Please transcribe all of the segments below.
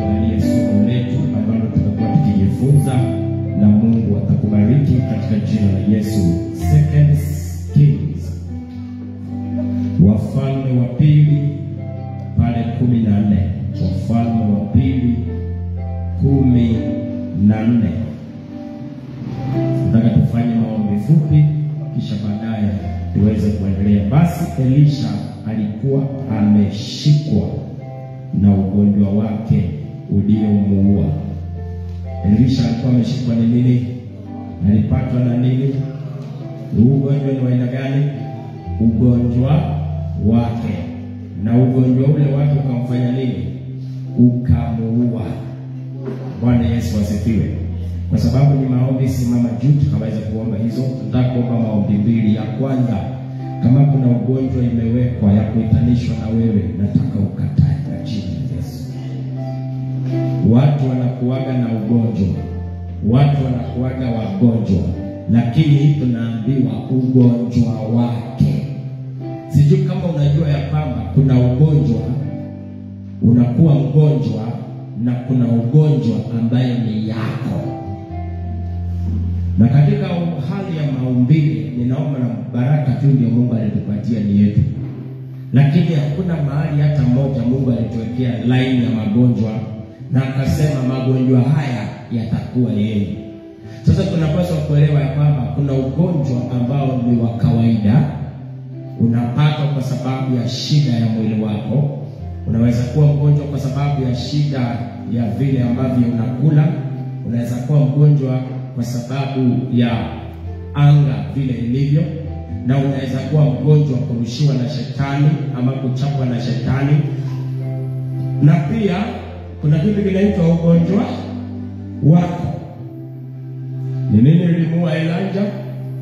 tuangalie somo letu ambalo tutakuwa tukijifunza, na Mungu atakubariki katika jina la Yesu. 2 Kings, Wafalme wa pili pale 14. Wafalme wa pili 14. Nataka tufanye maombi fupi kisha baadaye tuweze kuendelea. Basi Elisha alikuwa ameshikwa na ugonjwa wake uliomuua. Elisha alikuwa ameshikwa na nini? Alipatwa na nini? Ugonjwa ni wa aina gani? Ugonjwa wake. Na ugonjwa ule wake ukamfanya nini? Ukamuua. Bwana Yesu asifiwe. Kwa sababu ni maombi, simama juu tukaweza kuomba hizo. Tutaka kuomba maombi mbili. Ya kwanza, kama kuna ugonjwa imewekwa ya kuitanishwa na wewe, nataka ukatae kwa jina la Yesu. Watu wanakuaga na ugonjwa, watu wanakuaga wagonjwa, lakini tunaambiwa ugonjwa wake. Sijui kama unajua ya kwamba kuna ugonjwa unakuwa mgonjwa na kuna ugonjwa ambaye ni yako. Na katika hali ya maumbile, ninaomba na baraka tu ndio Mungu alitupatia ni yetu. Lakini hakuna mahali hata moja Mungu alituwekea line ya magonjwa na akasema magonjwa haya yatakuwa yeye. Sasa tunapaswa kuelewa ya kwamba kuna ugonjwa ambao ni wa kawaida, unapata kwa sababu ya shida ya mwili wako. Unaweza kuwa mgonjwa kwa sababu ya shida ya vile ambavyo unakula. Unaweza kuwa mgonjwa kwa sababu ya anga vile ilivyo, na unaweza kuwa mgonjwa kurushiwa na shetani ama kuchapwa na shetani. Na pia kuna kitu kinaitwa ugonjwa wako. Ni nini ilimuua Elijah?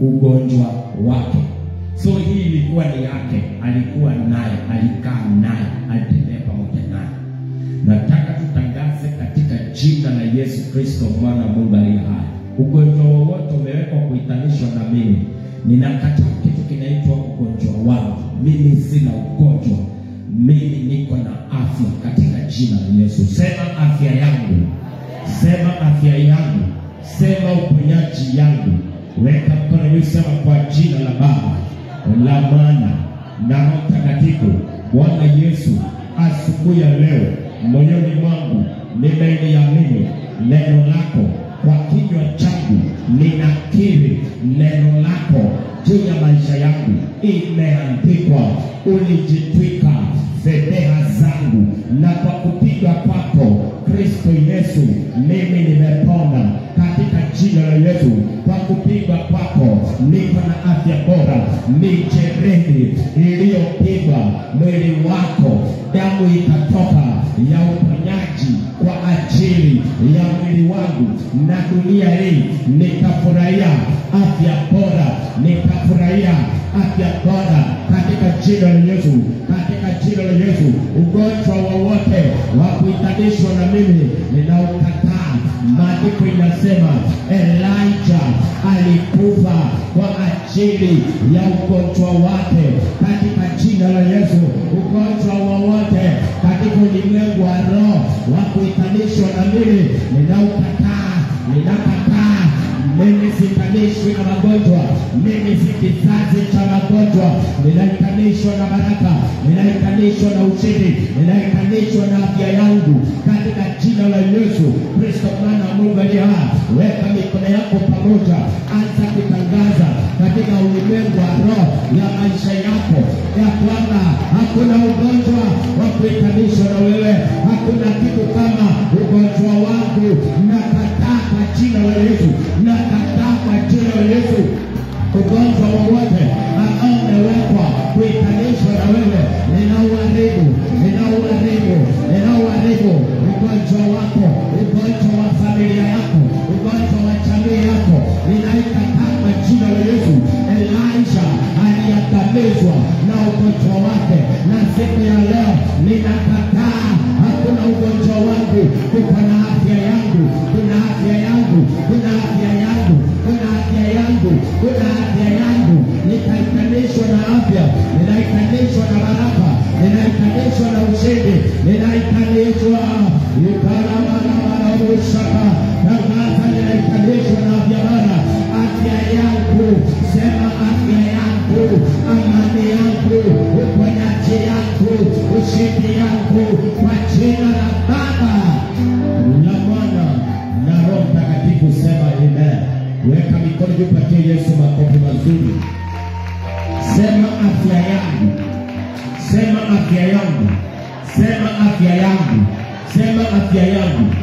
Ugonjwa wake. So hii ilikuwa ni yake, alikuwa naye, alikaa naye, alitembea pamoja naye. Nataka tutangaze katika jina la Yesu Kristo mwana Mungu aliye hai, ugonjwa wowote umewekwa kuitanishwa na mimi, ninakataa kitu kinaitwa ugonjwa wangu. Mimi sina ugonjwa, mimi niko na afya katika jina la Yesu. Sema afya yangu, sema afya yangu, sema uponyaji yangu. Weka mkono juu, sema kwa jina la Baba, la Mwana na Roho Mtakatifu. Bwana Yesu, asubuhi ya leo moyoni mwangu nimeliamini neno lako, kwa kinywa changu ninakiri neno lako juu ya maisha yangu. Imeandikwa, ulijitwika fedheha zangu, na kwa kupigwa kwako Kristo Yesu mimi nimepona katika jina la Yesu. Kwa kupigwa kwako niko na afya bora. Mijeredi iliyopigwa mwili wako, damu ikatoka ya uponyaji kwa ajili ya mwili wangu, na dunia hii nikafurahia afya bora, nikafurahia afya bora katika jina la Yesu, katika jina la Yesu. Ugonjwa wowote wa kuitanishwa na mimi ninaukataa. Maandiko inasema Elijah alikufa kwa ajili ya ugonjwa wake katika jina la Yesu. Ugonjwa wowote katika ulimwengu wa roho wa kuitanishwa na mimi ninaukataa, ninakataa. Mimi sitanishwi na magonjwa, mimi si kizazi cha magonjwa. Ninaitanishwa na baraka, ninaitanishwa na ushindi, ninaitanishwa na afya yangu katika jina la Yesu Kristo mwana wa Mungu aliye hai. Weka mikono yako pamoja, anza kutangaza katika ulimwengu wa roho ya maisha yako ya kwamba hakuna ugonjwa wa kuitanishwa na wewe. Hakuna kitu kama ugonjwa wangu. Nakataa kwa jina la Yesu, nakataa kwa jina la Yesu. Ugonjwa wowote ambao umewekwa kuitanishwa na wewe, ninauharibu, ninauharibu, ninauharibu. Ugonjwa wako, ugonjwa wa familia yako, ugonjwa wa jamii yako, ninaikataa kwa jina la Yesu. Elijah aliangamizwa na ugonjwa wake, na siku ya leo ninakataa. Hakuna ugonjwa wangu, kuna afya yangu, kuna afya yangu, kuna afya yangu, kuna afya yangu, kuna afya yangu. Nitaitanishwa na afya, ninaitanishwa na baraka, ninaitanishwa na ushindi, ninaitanishwa. ushindi yangu kwa jina la Baba, la Mwana na Roho Mtakatifu. Sema amen. Weka mikono juu, patie Yesu makofi mazuri. Sema afya yangu, sema afya yangu, sema afya yangu, sema afya yangu.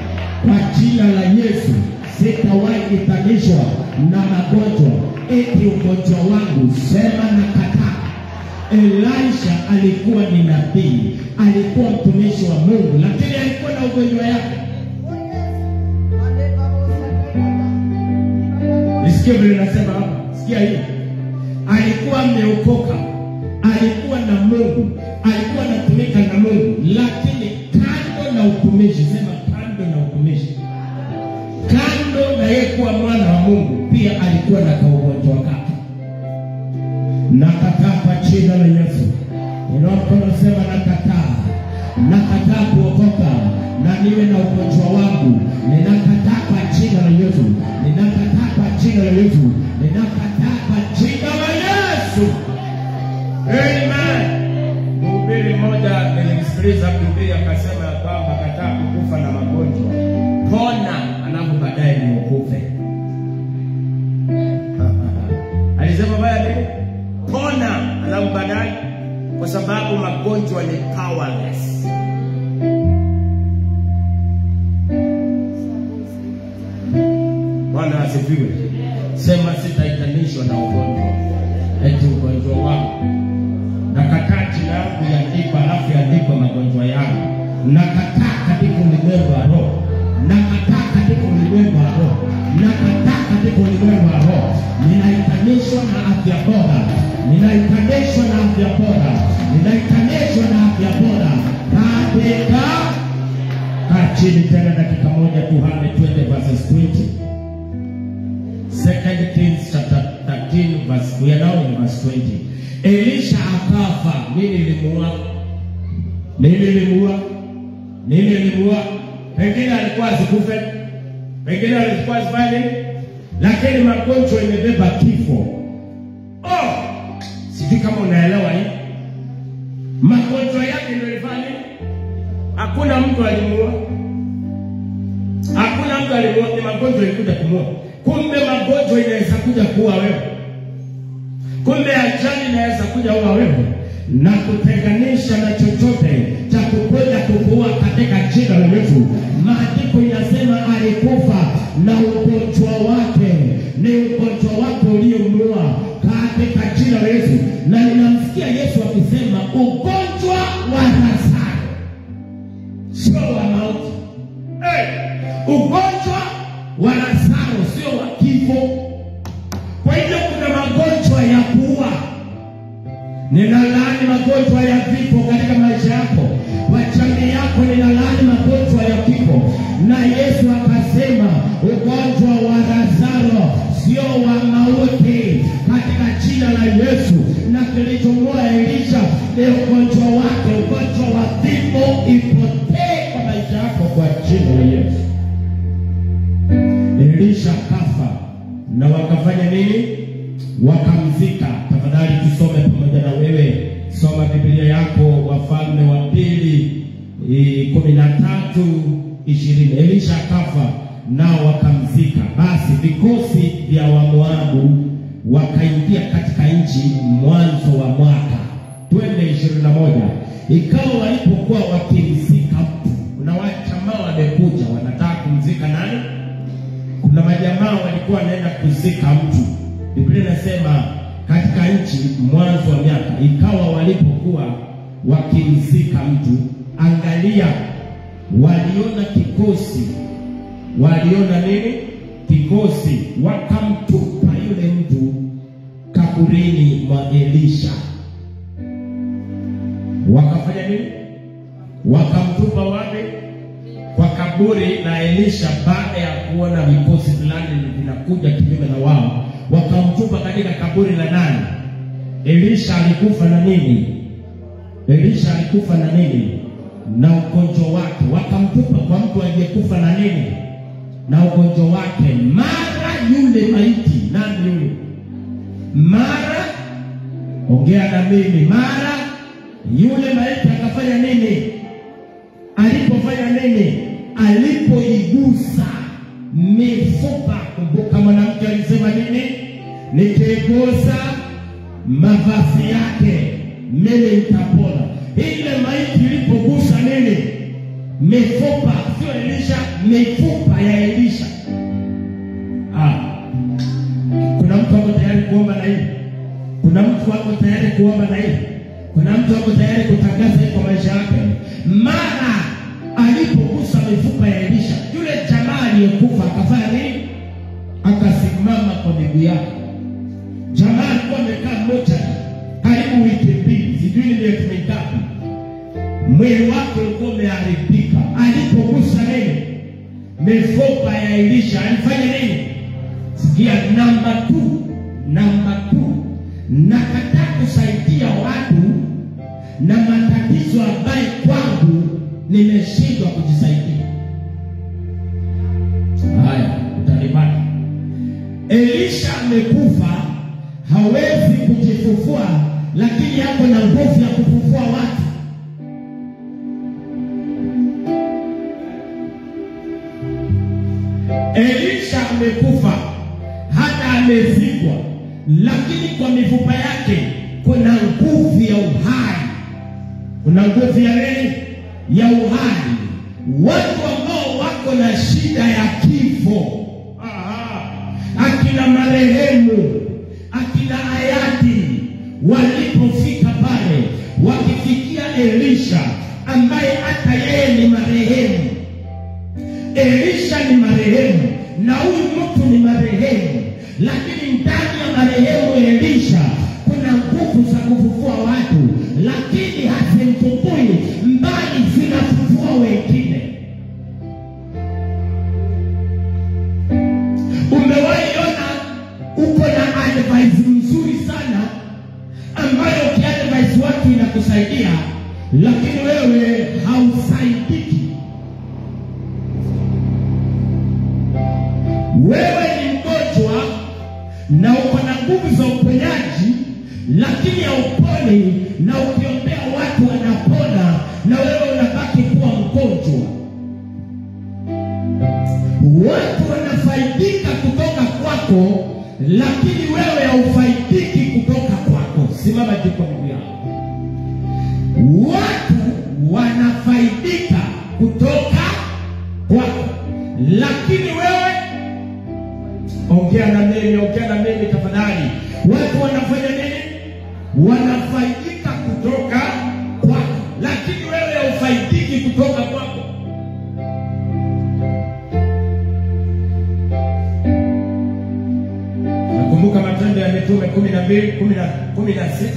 Kwa jina la Yesu sitawahi itanishwa na magonjwa. Eti ugonjwa wangu, sema nakataa. Elisha alikuwa ni nabii, alikuwa mtumishi wa Mungu, lakini alikuwa na ugonjwa yake. Nisikie vile nasema hapa, sikia hii. Alikuwa ameokoka, alikuwa na Mungu, alikuwa anatumika na Mungu, lakini kando na utumishi, sema kando na utumishi, kando na yeye kuwa mwana wa Mungu, pia alikuwa na kaugonjwa kake. Nakataa kwa jina la Yesu. Ninaposema nakataa, nakataa kuokoka na niwe na ugonjwa wangu. Ninakataa kwa jina la Yesu. Ninakataa kwa jina la Yesu. Ninakataa kwa jina la Yesu. Amen. Mhubiri mmoja nilimsikiliza Biblia akasema kwamba kataa kukufa na magonjwa, pona alafu baadaye ni ukufe. Alisema baya nini? Pona alafu baadaye, kwa sababu magonjwa ni powerless. Bwana asifiwe. Sema sitaitanishwa na ugonjwa. Eti ugonjwa wangu, nakataa jina yangu iandikwe alafu iandikwe magonjwa yangu. Nakataa katika ulimwengu wa roho, nakataa katika ulimwengu wa roho, nakataa katika ulimwengu wa roho. Ninaitanishwa na afya bora, ninaitanishwa na afya bora, ninaitanishwa na afya bora katika kachini. Tena dakika moja tuhame, twende verses 20. 2 Kings chapter 13 verse, we are now in verse 20. Elisha akafa. Nini limuua? Nini limuua? Pengine alikuwa asikufe, pengine alikuwa asifanye, lakini magonjwa imebeba kifo. Sijui kama unaelewa hii. Magonjwa yake ndio ilifanya. Hakuna mtu alimuua. Hakuna mtu alimuua, ni magonjwa ilikuja kumuua. Kumbe magonjwa inaweza kuja kuua wewe. Kumbe ajali inaweza kuja kuua wewe na kutenganisha na chochote cha kuponya kukuua katika jina la Yesu. Maandiko inasema alikufa na ugonjwa wake ni ugonjwa wake uliomuua katika jina la Yesu. Na ninamsikia Yesu akisema ugonjwa wa Lazaro sio wa mauti. Ugonjwa wa Lazaro sio wa kifo. Kwa hivyo kuna magonjwa ya kuua. Ninalaani magonjwa ya vifo katika maisha yako, kwa jamii yako. Ninalaani magonjwa ya kifo. Na Yesu akasema ugonjwa wa Lazaro sio wa mauti katika jina la Yesu. Na kilichomuua Elisha ni ugonjwa wake, ugonjwa wa vifo ipotee kwa maisha yako kwa jina la Yesu. Elisha kafa na wakafanya nini? Wakamzika. Tafadhali tusome pamoja na wewe. Soma Biblia yako, Wafalme wa Pili 13:20. Elisha kafa nao wakamzika. Basi vikosi vya Wamoabu wakaingia katika nchi mwanzo wa mwaka. Twende 21. Ikawa walipokuwa wakimzika mtu, kuna wajamaa wamekuja wanataka kumzika nani? Kuna majamaa walikuwa wanaenda kuzika mtu. Biblia inasema katika nchi mwanzo wa miaka. Ikawa walipokuwa wakimzika mtu, angalia, waliona kikosi. Waliona nini? Kikosi. Wakamtupa yule mtu kaburini mwa Elisha. Wakafanya nini? Wakamtupa wapi? Kwa kaburi la Elisha. Baada ya kuona vikosi fulani vinakuja kinyume na wao, wakamtupa katika kaburi la nani? Elisha alikufa na nini? Elisha alikufa na nini? Na ugonjwa wake. Wakamtupa kwa mtu aliyekufa na nini? Na ugonjwa wake. Mara yule maiti, nani yule? Mara, ongea na mimi, mara Yule maiti akafanya nini? Alipofanya nini? Alipoigusa mifupa. Kumbuka mwanamke alisema nini? Nikigusa mavazi yake mimi nitapona. Ile maiti ilipogusa nini? Mifupa. Sio Elisha, mifupa ya Elisha. Kuna mtu wako tayari kuomba na hili? Kuna mtu wako tayari kuomba na hili? Kuna mtu wako tayari kutangaza hili kwa maisha yake? Mara alipogusa mifupa ya Elisha, yule jamaa aliyekufa akafanya nini? Akasimama kwa miguu yake. Jamaa alikuwa amekaa moja karibu wiki mbili, sijui ni miezi mingapi. Mwili wake ulikuwa umeharibika. Alipogusa nini? Mifupa ya Elisha, alifanya nini? Sikia, namba 2. Nakataa kusaidia watu na matatizo ambayo kwangu nimeshindwa kujisaidia. Haya, utanipata. Elisha amekufa, hawezi kujifufua, lakini yako na nguvu ya kufufua watu. Elisha amekufa, hata amezikwa, lakini kwa mifupa yake kuna nguvu ya uhai. Kuna nguvu ya nini? Ya uhai. Watu ambao wako na shida ya kifo, akina marehemu, akina hayati, walipofika pale, wakifikia Elisha ambaye hata yeye ni marehemu. Elisha ni marehemu na huyu mtu ni marehemu, lakini ndani ya marehemu Elisha kuna nguvu za kufufua watu, lakini hazimfufui mbali zinafufua wengine. Umewahi ona uko na advice nzuri sana ambayo ukiadvise watu inakusaidia, lakini wewe hausaidiki? Wewe ni mgonjwa na uko na nguvu za uponyaji, lakini hauponi, na ukiombea watu wanapona na wewe unabaki kuwa mgonjwa. Watu wanafaidika kutoka kwako, lakini wewe haufaidiki kutoka kwako. Simama jiko miguu yako. Watu wanafaidika kutoka kwako, lakini wewe, ongea na mimi tafadhali. Watu wanafanya nini? Wanafaidika kutoka kwako, lakini wewe haufaidiki kutoka kwako. Nakumbuka Matendo ya Mitume 12:16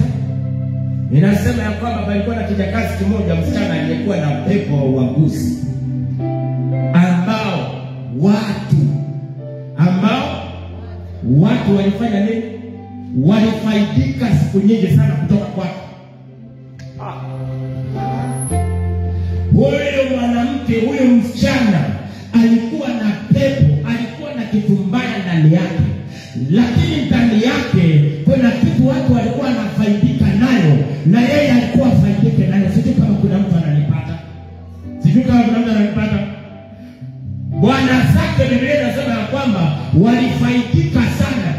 inasema ya kwamba palikuwa na kijakazi kimoja, msichana aliyekuwa na pepo wa uaguzi, ambao watu walifanya nini? Walifaidika siku nyingi sana kutoka kwake. Huyo mwanamke, huyo msichana alikuwa na pepo, alikuwa na kitu mbaya ndani yake, lakini ndani yake kuna kitu watu walikuwa wanafaidika nayo, na yeye alikuwa faidike nayo. Sijui kama kuna mtu ananipata. Bwana zake, Biblia inasema ya kwamba walifaidika sana.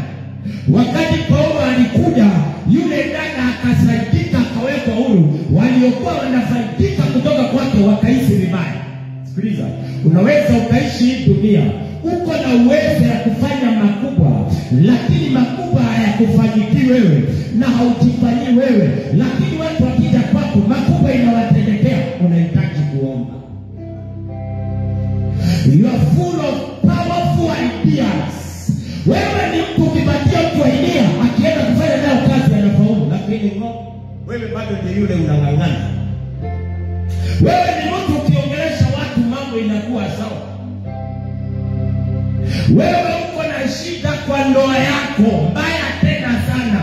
Wakati Paulo alikuja, yule dada akasaidika, akawekwa huru. Waliokuwa wanafaidika kutoka kwake wakaishi vibaya. Sikiliza, unaweza ukaishi hii dunia, uko na uwezo ya kufanya makubwa, lakini makubwa hayakufanyiki wewe na haujifanyii wewe, lakini watu wakija kwako makubwa inawatendekea. Unahitaji kuomba. You are full of powerful ideas. Wewe ni mtu ukipatia mtu idea, akienda kufanya nayo kazi anafaulu, lakini wewe bado ni yule unang'ang'ana. Wewe ni mtu ukiongelesha watu mambo inakuwa sawa. Wewe uko na shida kwa ndoa yako, mbaya tena sana,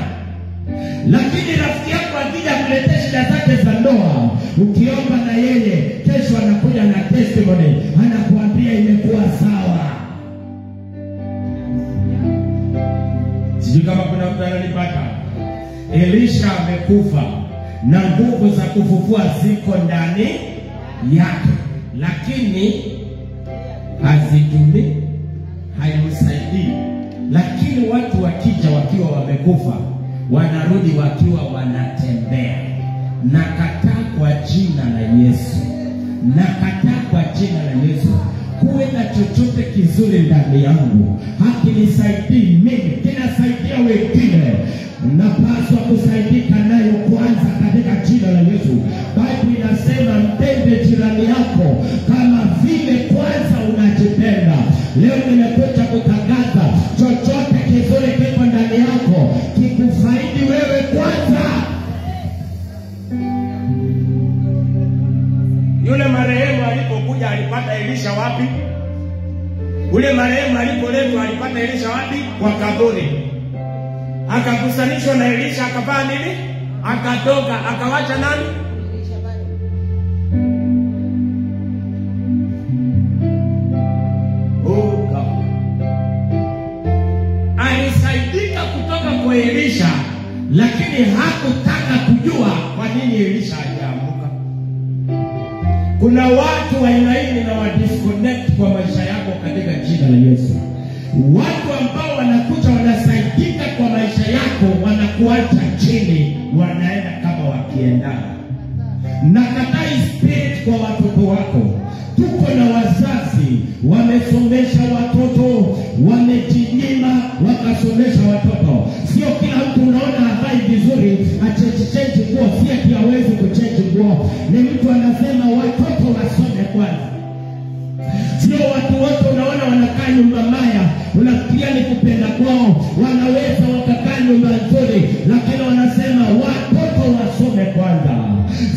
lakini rafiki yako akija kuletea shida zake za ndoa, ukiomba na yeye, kesho anakuja na testimony, anakuambia imekuwa sawa. Sijui kama kuna mtu ananipata. Elisha amekufa, na nguvu za kufufua ziko ndani yake, lakini hazitumi, haimsaidii. Lakini watu wakija wakiwa wamekufa, wanarudi wakiwa wanatembea. Nakataa kwa jina la Yesu, nakataa kwa jina la Yesu kuwe na chochote kizuri ndani yangu hakinisaidii mimi, kinasaidia wengine. Napaswa kusaidika nayo kwanza katika jina la Yesu. Biblia inasema mpende jirani yako kama vile kwanza unajipenda. Leo nimekuja kutangaza chochote kizuri kiko ndani yako kikufaidi wewe kwanza. Yule marehemu alipokuja alipata Elisha wapi? Ule marehemu alipoletwa alipata Elisha wapi? Kwa kaburi. Akakusanishwa na Elisha, akafanya nini? Akatoka, akawacha nani? Alisaidika kutoka kwa Elisha, lakini hakutaka kujua kwa nini Elisha hajaamka. Kuna watu wa aina hii na wadisconnect kwa maisha yako katika jina la Yesu. Watu ambao wanakuja wanasaidika kwa maisha yako, wanakuacha chini, wanaenda kama wakiendana. Nakataa spirit kwa watoto wako. Tuko na wazazi wamesomesha watoto, wamejinyima wakasomesha watoto. Sio kila mtu unaona havai vizuri achange nguo, si ati hawezi kuchange nguo. Ni mtu anasema watoto wasome kwanza. Sio watu wote unaona wanakaa nyumba mbaya, unafikiria ni kupenda kwao, wanaweza wakakaa nyumba nzuri, lakini wanasema watoto wasome kwanza.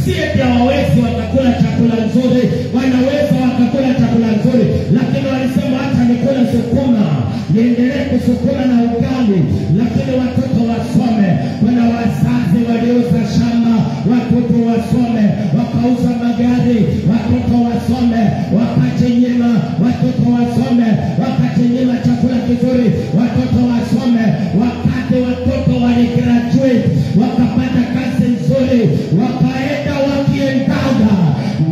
Si eti hawawezi wakakula chakula nzuri, wanaweza wakakula chakula nzuri, lakini walisema hata nikula sukuma, niendelee kusukuma na ugali, lakini watoto wasome. Kuna wazazi waliuza shamba, watoto wasome, wakauza magari, watoto wasome, wakajinyima, watoto wasome, wakajinyima chakula kizuri, watoto wasome. Wakati watoto waligraduate, wakapata kazi nzuri, wakaenda wakiendaga.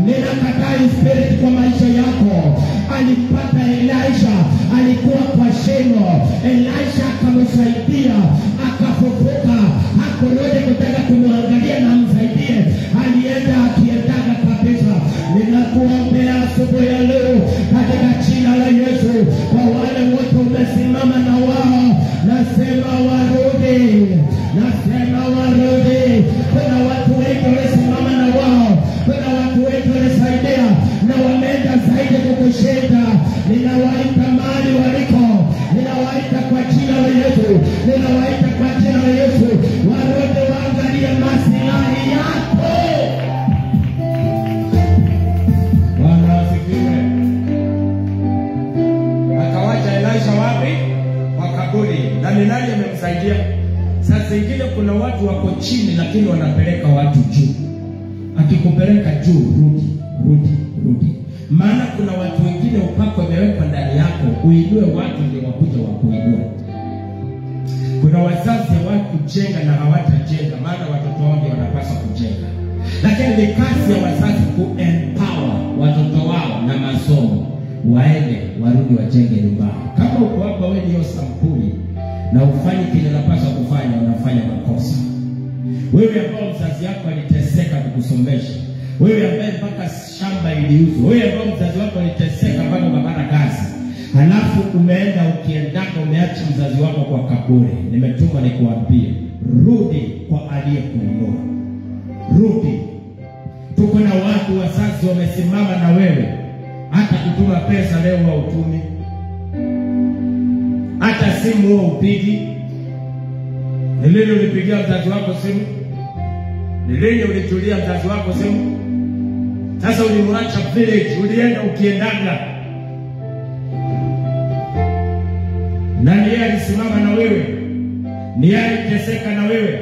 Ninakataa spirit kwa maisha yako. Alipata Elisha, alikuwa kwa shimo, Elisha akamsaidia, akafufuka, hakurudi kutaka kumwangalia na msaidie, alienda akiendaga kabisa. Ninakuombea asubuhi ya leo katika jina la Yesu, kwa wale wote umesimama na wao, nasema warudi, nasema warudi. Kuna watu wengi wamesimama na wao, kuna watu wengi wamesaidia na wameenda zaidi kukushinda. Ninawaita mahali waliko, ninawaita kwa jina la Yesu, ninawaita kwa jina la Yesu, warudi waangalie maslahi yako. Bwana asifiwe. Akawacha Elisha wapi? Kwa kaburi. Na ni nani amemsaidia? Sasa ingine kuna watu wako chini lakini wanapeleka watu juu. Akikupeleka juu, rudi. Maana kuna watu wengine upako umewekwa ndani yako, uinue watu ndio wakuja wakuinue. Kuna wazazi hawakujenga na hawatajenga, maana watoto wao ndio wanapaswa kujenga. Lakini ni kazi ya wazazi ku-empower watoto wao na masomo, waende warudi wajenge nyumbani. Kama uko hapa wewe ndio sampuli na ufanye kile unapaswa kufanya, unafanya makosa. Wewe ambao mzazi yako aliteseka kukusomesha, wewe ambaye mpaka shamba iliuzwa, wewe ambao mzazi wako aliteseka mpaka ukapata kazi, halafu umeenda ukiendaka umeacha mzazi wako kwa kaburi, nimetuma nikuambie, rudi kwa aliyekuinua. Rudi. Tuko na watu wazazi wamesimama na wewe, hata kutuma pesa leo wa utumi, hata simu wa upigi. Ni lini ulipigia mzazi wako simu? Ni lini ulitulia mzazi wako simu? Sasa ulimwacha village, ulienda ukiendaga. Na yeye alisimama na wewe, ni yeye aliteseka na wewe,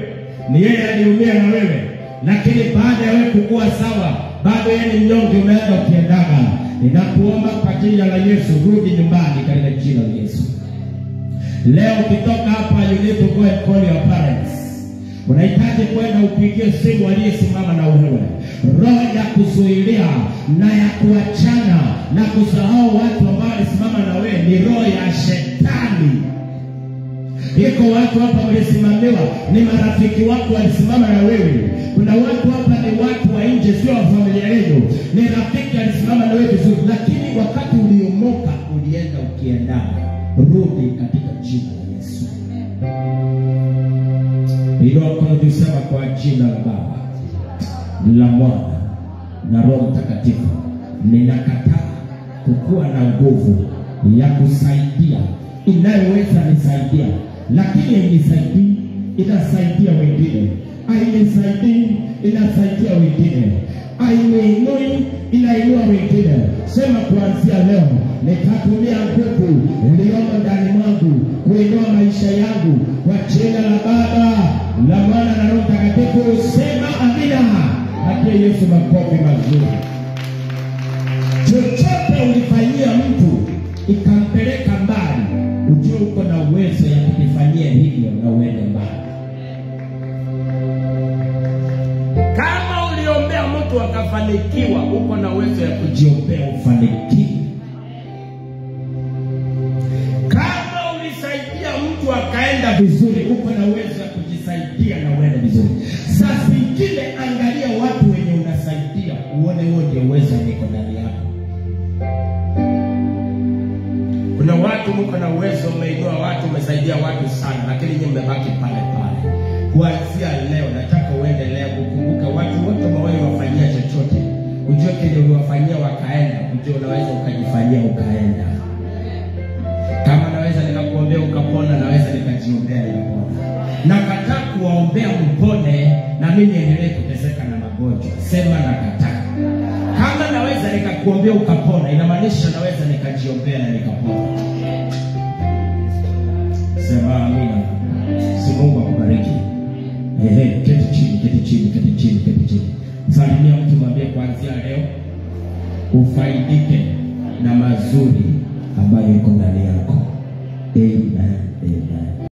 ni yeye aliumia na wewe, lakini baada ya wewe kukua sawa, bado yeye ni mnyonge, umeenda ukiendaga. Ninakuomba kwa jina la Yesu, rudi nyumbani katika jina la Yesu. Leo ukitoka hapa, you need to go and call your parents. Unahitaji kwenda upigie simu aliyesimama na wewe. Roho ya kuzuilia na ya kuachana na kusahau watu ambao walisimama na wewe ni roho ya shetani. Iko watu hapa walisimamiwa, ni marafiki wako walisimama na wewe. Kuna watu hapa ni watu wa nje, sio wa familia yenu. Ni rafiki alisimama na wewe vizuri, lakini wakati uliomoka ulienda ukiendana. Rudi katika jina la Yesu. Hilo kuna kusema kwa jina la Baba, la Mwana na Roho Mtakatifu. Ninakataa kukuwa na nguvu ya kusaidia inayoweza nisaidia, lakini hainisaidii, inasaidia wengine. Hainisaidii, inasaidia wengine. Hainiinui, inainua wengine. Sema kuanzia leo nitatumia nguvu iliyomo ndani mwangu kuinua maisha yangu kwa jina la Baba, la Mwana na Roho Mtakatifu. Sema amina. Hapo Yesu makofi mazuri. Chochote ulifanyia mtu ikampeleka mbali, ujue uko na uwezo ya kufanyia hivyo na uende mbali. Kama uliombea mtu akafanikiwa, uko na uwezo ya kujiombea ufanikiwe. Kama ulisaidia mtu akaenda vizuri, uko na uwezo ya kujisaidia na uende vizuri. Sasa ingine, angalia watu wenye unasaidia, uone huo ndio uwezo niko ndani yako. Kuna watu mko na uwezo, umeinua watu, umesaidia watu sana, lakini nyinyi mmebaki pale pale. Kuanzia leo nataka uendelee kukumbuka watu wote ambao wafanyia chochote. Ujue kile uliwafanyia wakaenda, ujue unaweza ukajifanyia ukaenda. Kama naweza nikakuombea ukapona, naweza nikajiombea nikapona. Nakataa kuwaombea mpone na mimi niendelee kuteseka na magonjwa. Sema nakataa. Kama naweza nikakuombea ukapona, inamaanisha naweza nikajiombea na nikapona. Sema amina. Si Mungu akubariki. Keti chini, keti chini, keti chini, keti chini. Salimia mtu, mwambie kuanzia leo ufaidike na mazuri ambayo iko ndani yako. Amen.